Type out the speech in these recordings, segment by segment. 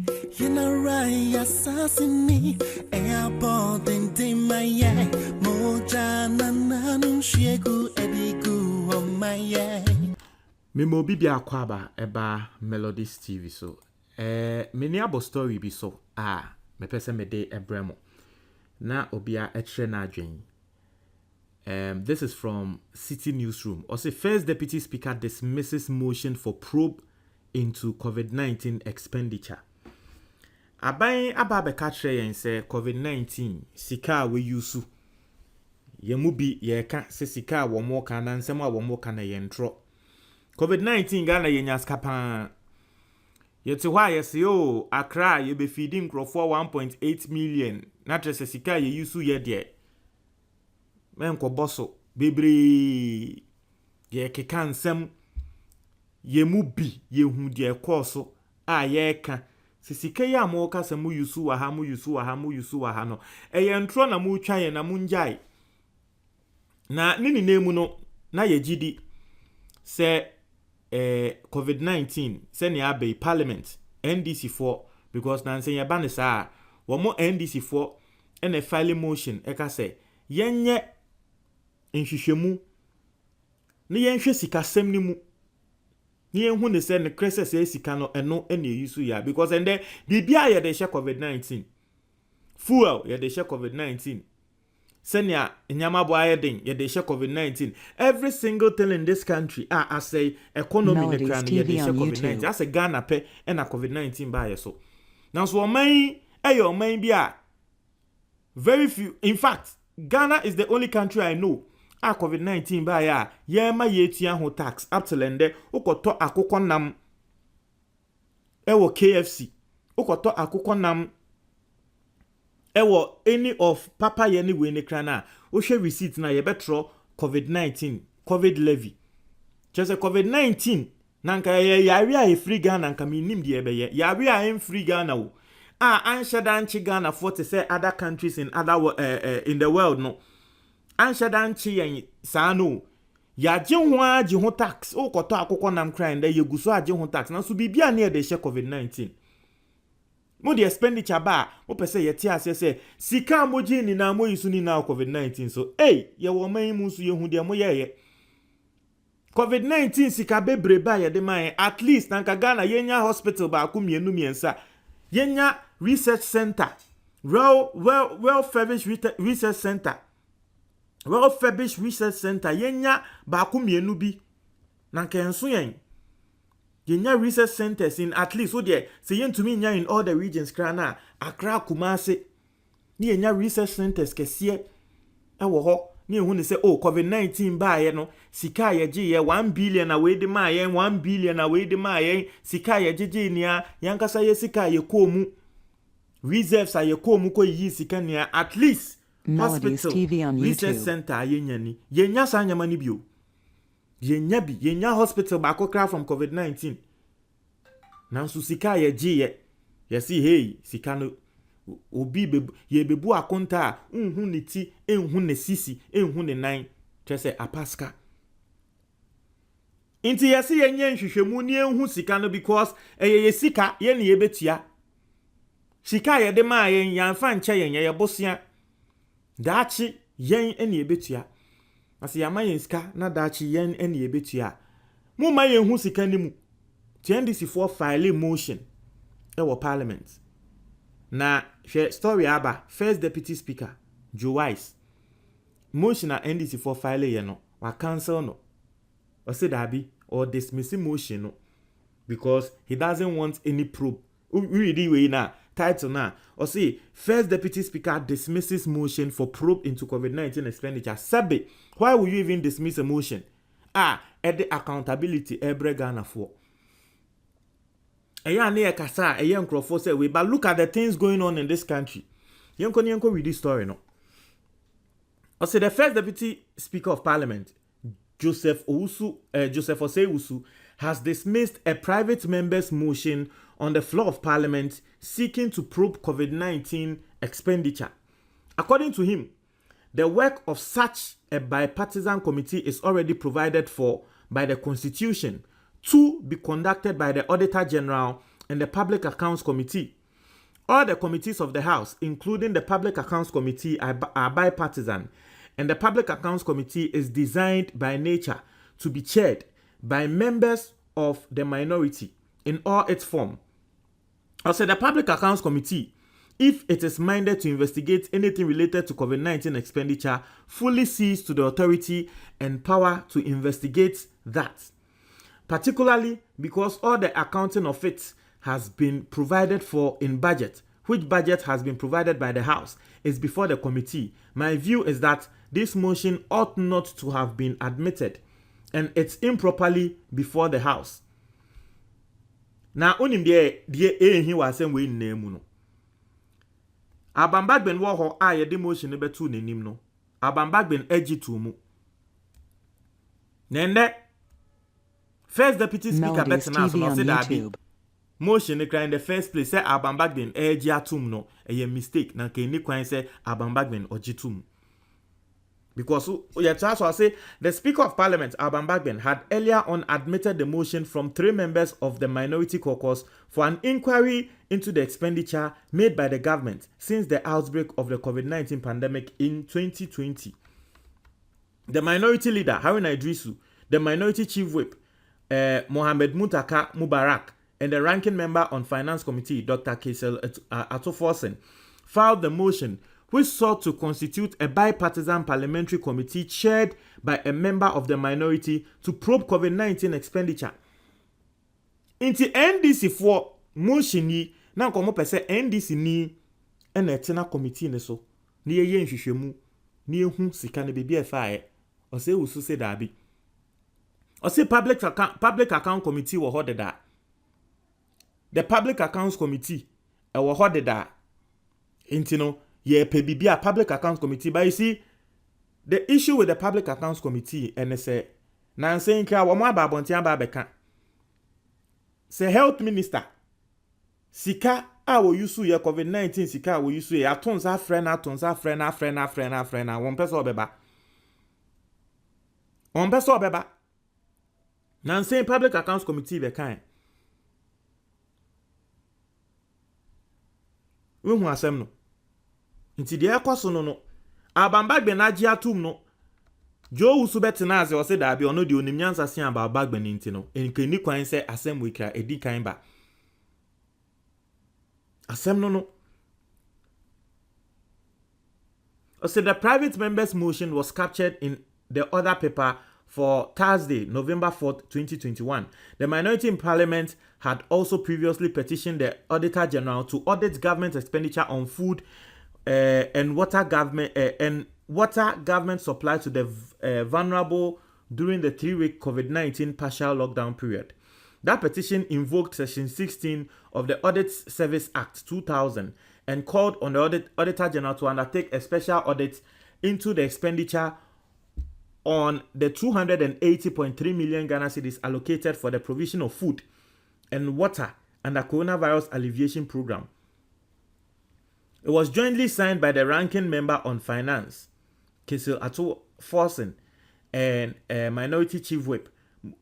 You know right, assassinate. Airport and my moja nanu shegu edigu on my Memo bibi akwaba eba Melodies TV so. Many abo story bi so. Me pese me de ebremo. Na obia etre na adwen. This is from City Newsroom. Also, First Deputy Speaker dismisses motion for probe into COVID-19 expenditure. Aban ababe katre yen say COVID-19 sika we yusu. Yemubi yeka se sika wo mo kana nsem a wo mo kana yentro. COVID-19 Ghana yenyaska pa. Yeti hwa yesi yo Accra ye be feeding crofo 1.8 million. Na trese sika ye yusu ye de. Menko boso bebre ye keka nsem yemubi ye hu de koso a ye ka sisike ya mo ka se mu yusu wa ha no yentro na mu twa ye na mu njai na nini nemu no na ye gidi se COVID-19 se ne abe parliament NDC4 because na nsen ye ba ne sa wo mo NDC4 ene file motion ka se yenye nhwehwemu ne yenhwe sika sem ni mu ne yenhu ne se ne crisis e sika no eno ene yusu ya because ende bibia ye de COVID-19 fuel ye de COVID-19 senia nyama bo ayedin ye de COVID-19 every single thing in this country I say economy ne kran ye de COVID-19 as a Ghana pe na COVID-19 ba ye so now so man man bia very few in fact Ghana is the only country I know COVID-19 ba ya yema yetua ho tax up to lende ukoto akukọ nam ewo KFC ukoto akukọ nam ewo any of papa ye ni we ne krana o hwe receipt na ye betro COVID-19 COVID levy just COVID-19 nanka ye yare a free Ghana nanka minim de ebe ye yare a free Ghana wo anshada nchi Ghana for to say other countries in other in the world no anshada nchi yen sano ya je ho tax o koto akukọ nam kran da ye guso aje ho tax na so bibia na ye de she COVID-19 mo the expenditure ba mo pese ye ti ase se sika moji ni na mo yisu ni na COVID-19 so ye wo man mu so ye hu de mo ye COVID-19 sika bebre ba ye de man at least nanka Ghana yenya hospital ba ku mienu miensa yenya research center well furnished research center well-furbished research center yenya ba ku mienu bi nanka enso yenya research centers in at least so there say yentumi nya in all the regions krana Accra Kumasi ni yenya research centers kese ewo ho ni ehu ne say COVID-19 ba ye no sika ye gi ye 1 billion na we de ma ye 1 billion na we de ma ye sika ye gigi nia yankasa ye sika ye komu reserves aye komu ko yi sika nia at least MELODIES TV on research YouTube. center yenya sa nyama ni bio yenya hospital ba ko kra from COVID-19 nanso sika ye gi ye see hey sika no obi ye bebu akonta unhu ne ti enhu ne sisi enhu ne nan trese apaska inti ye see yenye nhwehwemu ni enhu sika no because ye sika ye ne ye betua sika ye de ma yen yanfa nche ye bosia daachi yen ene ye betua ase yama yen sika na daachi yen ene ye betua mu ma yen hu sika ni mu NDC4 file motion ewo parliament na story aba First Deputy Speaker Joe Wise motion na NDC4 file ye no wa cancel no or say dabi or dismiss motion no because he doesn't want any probe really way na title na or say First Deputy Speaker dismisses motion for probe into COVID-19 expenditure. Sabe, why will you even dismiss a motion? The accountability every Ghana for. Eya ne kasa eya nkrofo say we but look at the things going on in this country. Yenko read this story no. Or say the First Deputy Speaker of Parliament Joseph Osei Usu has dismissed a private member's motion on the floor of Parliament seeking to probe COVID-19 expenditure. According to him, the work of such a bipartisan committee is already provided for by the Constitution to be conducted by the Auditor General and the Public Accounts Committee. All the committees of the House, including the Public Accounts Committee, are bipartisan, and the Public Accounts Committee is designed by nature to be chaired by members of the minority in all its form. Also, the Public Accounts Committee, if it is minded to investigate anything related to COVID-19 expenditure, fully cease to the authority and power to investigate that, particularly because all the accounting of it has been provided for in budget, which budget has been provided by the House, is before the committee. My view is that this motion ought not to have been admitted, and it's improperly before the House. Now, onim de he was saying we name no. Abambagben wo ho a ye de motion ne betu nanim no. Abambagben agi to mu. Nende first deputy speaker MELODIES betina so TV no on say that YouTube. motion ne cry in the first place say Abambagben agi atum no a mistake na ke ni kwan say Abambagben ogitum. Because I say the Speaker of Parliament, Abambagben, had earlier on admitted the motion from 3 members of the minority caucus for an inquiry into the expenditure made by the government since the outbreak of the COVID-19 pandemic in 2020. The minority leader, Haruna Idrisu, the minority chief whip, Mohamed Muntaka Mubarak, and the ranking member on Finance Committee, Dr. Kaisel Atoforsen, filed the motion which sought to constitute a bipartisan parliamentary committee chaired by a member of the minority to probe COVID-19 expenditure. Inti NDC for motion yi na nkomo pese NDC ni na etena committee ne so na ye nhwehwemu na ehu sika ne bebia efae o se wusu se dabi o se public account committee wo hodeda. The Public Accounts Committee wo hodeda. Inti no ye pe bibia Public Accounts Committee, but you see the issue with the Public Accounts Committee and say na saying kra wo mo ababontia ba beka say health minister sika a wo yusu ye COVID-19 sika a wo yusu ye atonza frena won pese obeba na saying Public Accounts Committee be kan we hu asem no nti de ekoso no Abambagben agi atum no jo wusu betina aze o se da bi ono de onimnyansa se Abambagben nti no enke ni kwan se asem we kra edi kan ba asem no o se the private members motion was captured in the other paper for Thursday, November 4th, 2021. The minority in parliament had also previously petitioned the Auditor General to audit government expenditure on food and water government supply to the vulnerable during the 3-week COVID-19 partial lockdown period. That petition invoked Section 16 of the Audit Service Act 2000 and called on the Auditor General to undertake a special audit into the expenditure on the 280.3 million Ghana cedis allocated for the provision of food and water under coronavirus alleviation program. It was jointly signed by the ranking member on finance, Kaisel Atoforsen, and minority chief whip,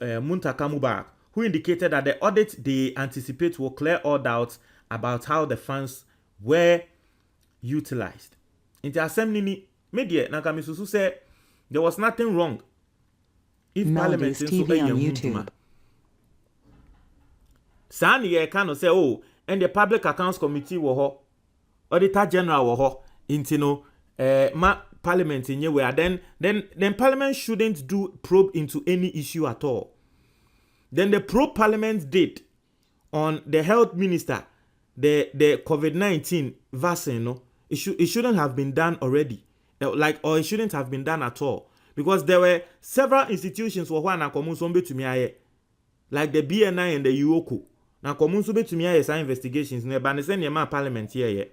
Muntaka Mubarak, who indicated that the audit they anticipate will clear all doubts about how the funds were utilized. In the assembly, media Nakamisusu said there was nothing wrong if Parliament MELODIES TV on YouTube. Sani ye kano say and the Public Accounts Committee wo ho, Auditor General wo ho, intino Parliament in where then Parliament shouldn't do probe into any issue at all. Then the probe Parliament did on the health minister, the COVID-19 vaccine, no, it shouldn't have been done already. Or it shouldn't have been done at all, because there were several institutions for one like the BNI and the UOKU. Now, some investigations never send parliament here.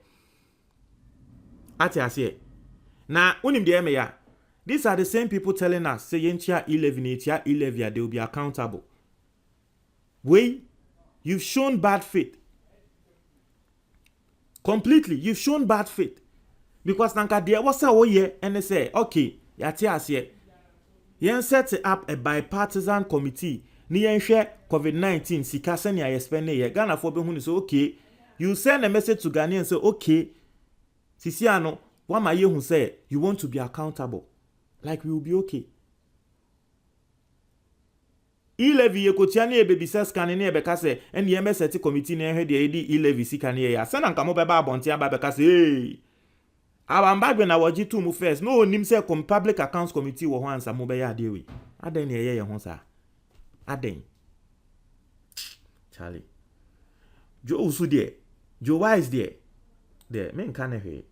Now, these are the same people telling us, say, they will be accountable. You've shown bad faith. Completely, you've shown bad faith. Because nanka there was a way and say, okay, yati asye. Yen set up a bipartisan committee ni yenhwe COVID-19 sika sani aye spend ye Ghana for be hu ni so okay you send a message to Ghanaians say okay sisi ano wa ma ye hu say you want to be accountable like we will be okay e-levy ye kotia na ebebisa scan na ebeka se ene ye meseti committee na ehwe de edi e-levy sika na ye ya sana nka mo beba abonte aba beka se hey abambagbe na waji tu mu first no onim se public accounts committee wo ho ansa mo be ya de we aden na ye ho sa aden Charlie Joe usu de Joe wise de me nka na hwe